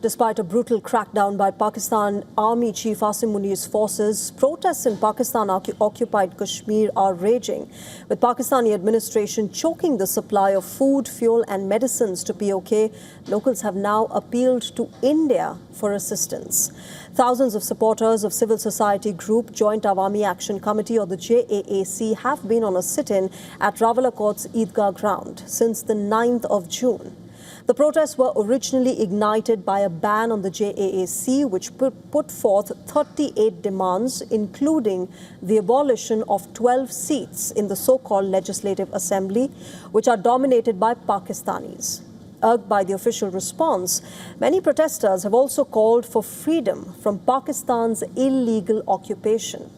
Despite a brutal crackdown by Pakistan Army Chief Asim Munir's forces, protests in Pakistan-occupied Kashmir are raging, with Pakistani administration choking the supply of food, fuel and medicines to PoK. Locals have now appealed to India for assistance. Thousands of supporters of civil society group Joint Awami Action Committee, or the JAAC, have been on a sit-in at Rawalakot's Eidgah ground since the 9th of June. The protests were originally ignited by a ban on the JAAC, which put forth 38 demands, including the abolition of 12 seats in the so-called Legislative Assembly, which are dominated by Pakistanis. Urged by the official response, many protesters have also called for freedom from Pakistan's illegal occupation.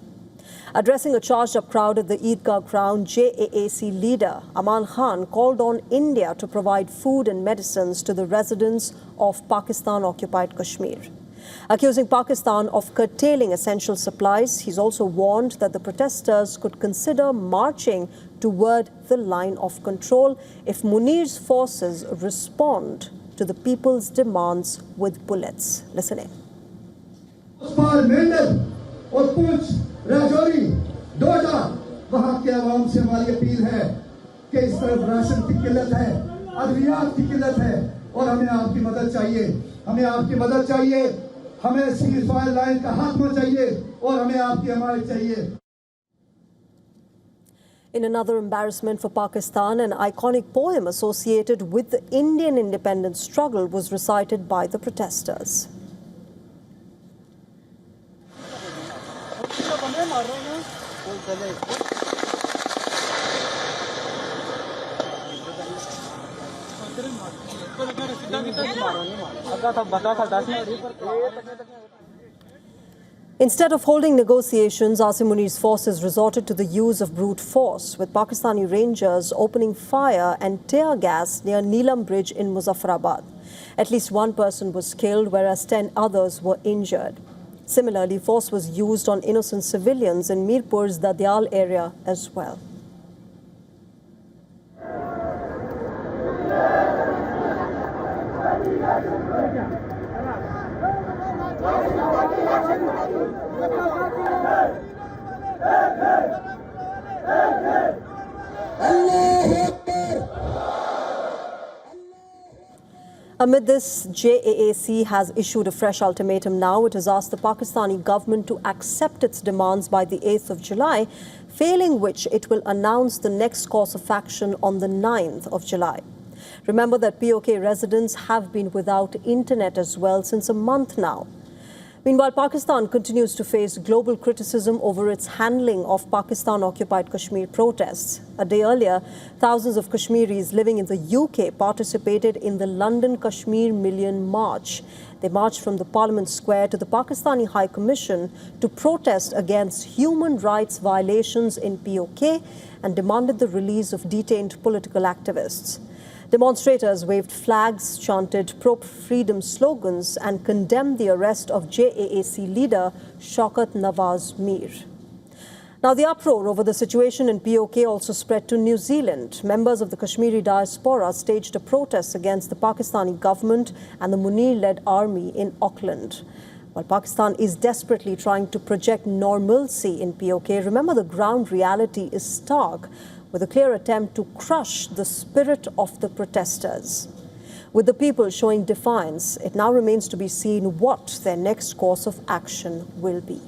Addressing a charged-up crowd at the Eidgah ground, JAAC leader Aman Khan called on India to provide food and medicines to the residents of Pakistan-occupied Kashmir. Accusing Pakistan of curtailing essential supplies, he's also warned that the protesters could consider marching toward the line of control if Munir's forces respond to the people's demands with bullets. Listen in. Rajouri डोडा वहाँ के आवाम से हमारी appeal है कि इस तरफ ration की किल्लत है, अद्वियात की किल्लत है और हमें आपकी मदद चाहिए, हमें सीज़फायर लाइन का खात्मा चाहिए और हमें आपकी हमायत चाहिए. In another embarrassment for Pakistan, an iconic poem associated with the Indian independence struggle was recited by the protesters. Instead of holding negotiations, Asim Munir's forces resorted to the use of brute force, with Pakistani rangers opening fire and tear gas near Neelam Bridge in Muzaffarabad. At least one person was killed, whereas 10 others were injured. Similarly, force was used on innocent civilians in Mirpur's Dadyal area as well. Amid this, JAAC has issued a fresh ultimatum now. It has asked the Pakistani government to accept its demands by the 8th of July, failing which it will announce the next course of action on the 9th of July. Remember that PoK residents have been without internet as well since a month now. Meanwhile, Pakistan continues to face global criticism over its handling of Pakistan-occupied Kashmir protests. A day earlier, thousands of Kashmiris living in the UK participated in the London Kashmir Million March. They marched from the Parliament Square to the Pakistani High Commission to protest against human rights violations in PoK and demanded the release of detained political activists. Demonstrators waved flags, chanted pro-freedom slogans and condemned the arrest of JAAC leader Shaukat Nawaz Mir. Now, the uproar over the situation in PoK also spread to New Zealand. Members of the Kashmiri diaspora staged a protest against the Pakistani government and the Munir-led army in Auckland. While Pakistan is desperately trying to project normalcy in PoK, remember the ground reality is stark, with a clear attempt to crush the spirit of the protesters. With the people showing defiance, it now remains to be seen what their next course of action will be.